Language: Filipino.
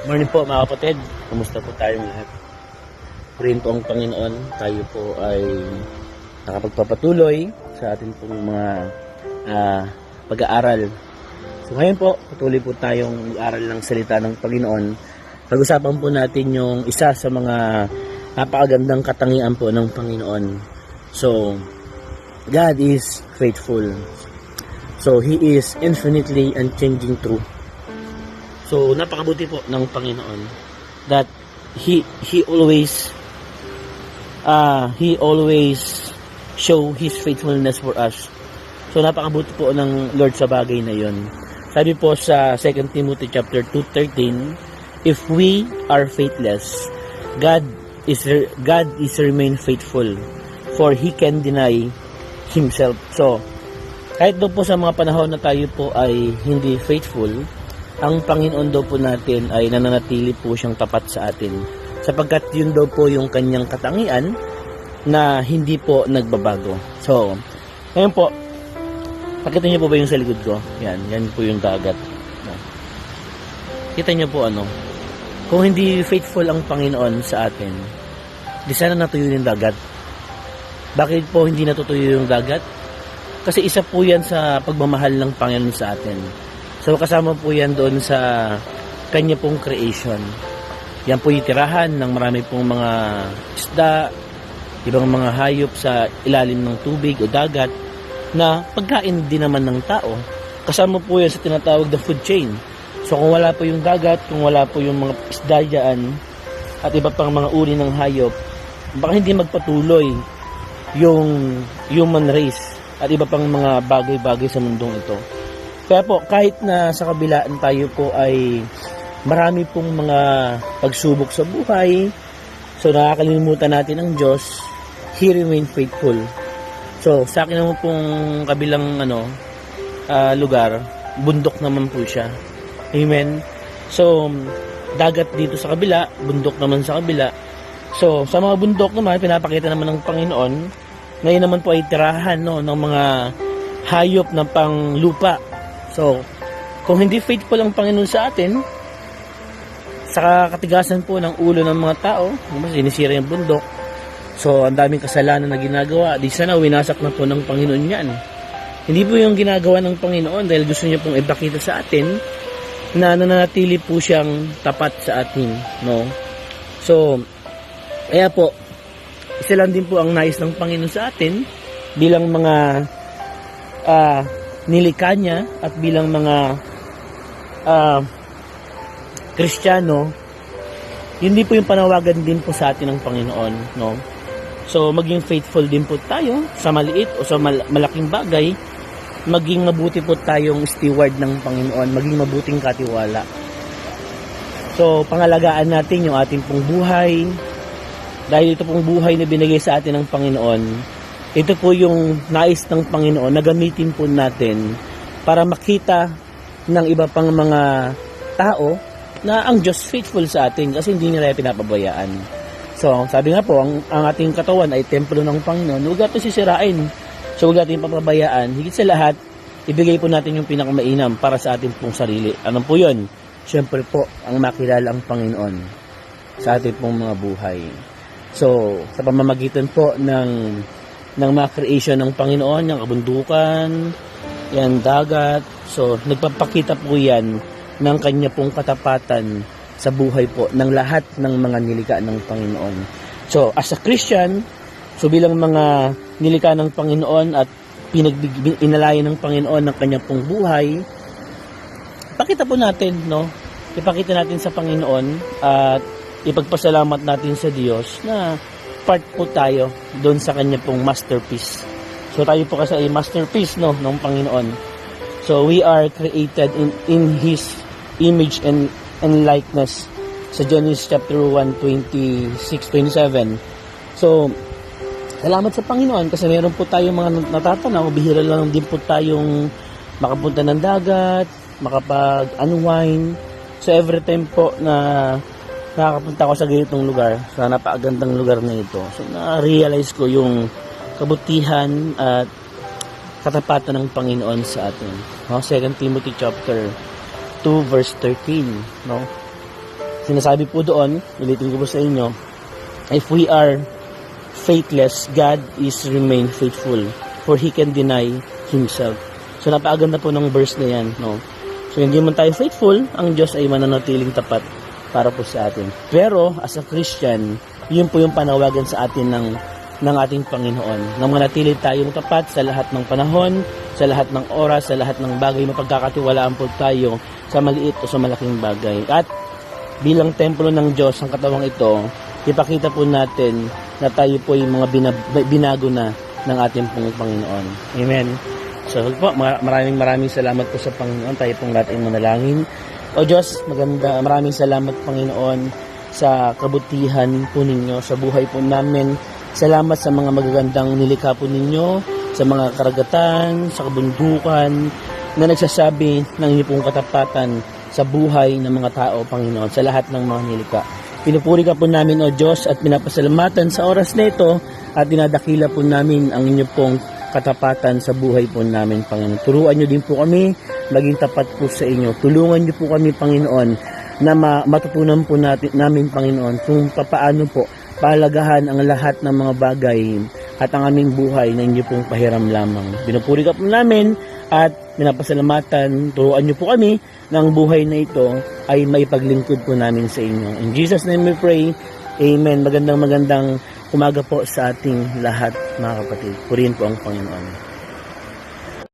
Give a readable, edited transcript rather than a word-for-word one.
Morning po mga kapatid, kumusta po tayong lahat? Purihin po ang Panginoon, tayo po ay nakapagpapatuloy sa ating pong mga pag-aaral. So ngayon po, patuloy po tayong mag-aaral ng salita ng Panginoon. Pag-usapan po natin yung isa sa mga napakagandang katangian po ng Panginoon. So, God is faithful. So, He is infinitely unchanging true. So, napakabuti po ng Panginoon that He always show His faithfulness for us. So, napakabuti po ng Lord sa bagay na yon. Sabi po sa 2 Timothy chapter 2:13, if we are faithless, God is remain faithful, for He can deny Himself. So, kahit doon po sa mga panahon na tayo po ay hindi faithful, ang Panginoon daw po natin ay nananatili po siyang tapat sa atin, sapagkat yun daw po yung kanyang katangian na hindi po nagbabago. So, ngayon po, pakita niyo po ba yung sa likod ko? Yan po yung dagat. Kita niyo po kung hindi faithful ang Panginoon sa atin, di sana natuyo yung dagat. Bakit po hindi natutuyo yung dagat? Kasi isa po yan sa pagmamahal ng Panginoon sa atin. So, kasama po yan doon sa kanya pong creation. Yan po yung tirahan ng marami pong mga isda, ibang mga hayop sa ilalim ng tubig o dagat na pagkain din naman ng tao. Kasama po yan sa tinatawag na food chain. So, kung wala po yung dagat, kung wala po yung mga isda dyan, at iba pang mga uri ng hayop, baka hindi magpatuloy yung human race at iba pang mga bagay-bagay sa mundong ito. Kaya po, kahit na sa kabilaan tayo po ay marami pong mga pagsubok sa buhay, so nakakalimutan natin ang Diyos, He remain faithful. So, sa akin naman pong kabilang lugar, bundok naman po siya. Amen? So, dagat dito sa kabila, bundok naman sa kabila. So, sa mga bundok naman, pinapakita naman ng Panginoon, ngayon naman po ay tirahan ng mga hayop na pang lupa. So, kung hindi faithful ang Panginoon sa atin, sa katigasan po ng ulo ng mga tao, sinisira yung bundok. So, ang daming kasalanan na ginagawa. Di sana winasak na po ng Panginoon yan. Hindi po yung ginagawa ng Panginoon dahil gusto niya pong ipakita sa atin na nananatili po siyang tapat sa atin. No? So, kaya po, isa lang din po ang nais ng Panginoon sa atin bilang mga nilikha niya at bilang mga Kristiyano, hindi po yung panawagan din po sa atin ng Panginoon, no? So, maging faithful din po tayo sa maliit o sa malaking bagay, maging mabuti po tayong steward ng Panginoon, maging mabuting katiwala. So, pangalagaan natin yung ating pong buhay, dahil ito pong buhay na binigay sa atin ng Panginoon, ito po yung nais ng Panginoon na gamitin po natin para makita ng iba pang mga tao na ang Diyos faithful sa atin kasi hindi nila pinapabayaan. So, sabi nga po, ang ating katawan ay templo ng Panginoon, huwag natin sisirain. So, huwag natin papabayaan. Higit sa lahat, ibigay po natin yung pinakamainam para sa ating pong sarili. Ano po yun? Siyempre po, ang makilala ang Panginoon sa ating pong mga buhay. So, sa pamamagitan po ng mga creation ng Panginoon, yung kabundukan, yan dagat. So, nagpapakita po yan ng kanya pong katapatan sa buhay po ng lahat ng mga nilikha ng Panginoon. So, as a Christian, so bilang mga nilikha ng Panginoon at inalayan ng Panginoon ng kanya pong buhay, ipakita po natin, no? Ipakita natin sa Panginoon at ipagpasalamat natin sa Diyos na part po tayo doon sa kanya pong masterpiece. So tayo po kasi ay masterpiece ng Panginoon. So we are created in His image and likeness. Sa Genesis chapter 1:26-27. So salamat sa Panginoon kasi meron po tayong mga natatanaw, bihira lang din po tayong makapunta ng dagat, makapag-unwind. So every time po na nakakapunta ako sa ganitong lugar, sa napakagandang lugar na ito, so na-realize ko yung kabutihan at katapatan ng Panginoon sa atin. 2 Timothy chapter 2 verse 13, no? Sinasabi po doon, ulitin ko po sa inyo, if we are faithless, God is remain faithful, for He can deny Himself. So napakaganda po ng verse na yan, no? So hindi man tayo faithful, ang Diyos ay mananatiling tapat para po sa atin. Pero as a Christian, yun po yung panawagan sa atin ng ating Panginoon, na manatili tayong tapat sa lahat ng panahon, sa lahat ng oras, sa lahat ng bagay, mapagkakatiwalaan po tayo sa maliit o sa malaking bagay. At bilang templo ng Diyos, ang katawang ito, ipakita po natin na tayo po yung mga binago na ng ating pong Panginoon. Amen. So po, maraming salamat po sa Panginoon. Tayo pong lahat ay manalangin. O Diyos, maraming salamat Panginoon sa kabutihan po ninyo, sa buhay po namin. Salamat sa mga magagandang nilikha po ninyo, sa mga karagatan, sa kabundukan, na nagsasabi ng inyong pong katapatan sa buhay ng mga tao, Panginoon, sa lahat ng mga nilikha. Pinupuri ka po namin, O Diyos, at pinapasalamatan sa oras na ito, at dinadakila po namin ang inyong pong katapatan sa buhay po namin, Panginoon. Turuan nyo din po kami, maging tapat po sa inyo. Tulungan nyo po kami, Panginoon, na matutunan po namin, Panginoon, kung papaano po pahalagahan ang lahat ng mga bagay at ang aming buhay na inyo pong pahiram lamang. Pinupuri ka po namin at pinapasalamatan. Turuan nyo po kami ng buhay na ito ay maipaglingkod po namin sa inyo. In Jesus' name we pray. Amen. Magandang umaga po sa ating lahat, mga kapatid. Purihin po ang Panginoon.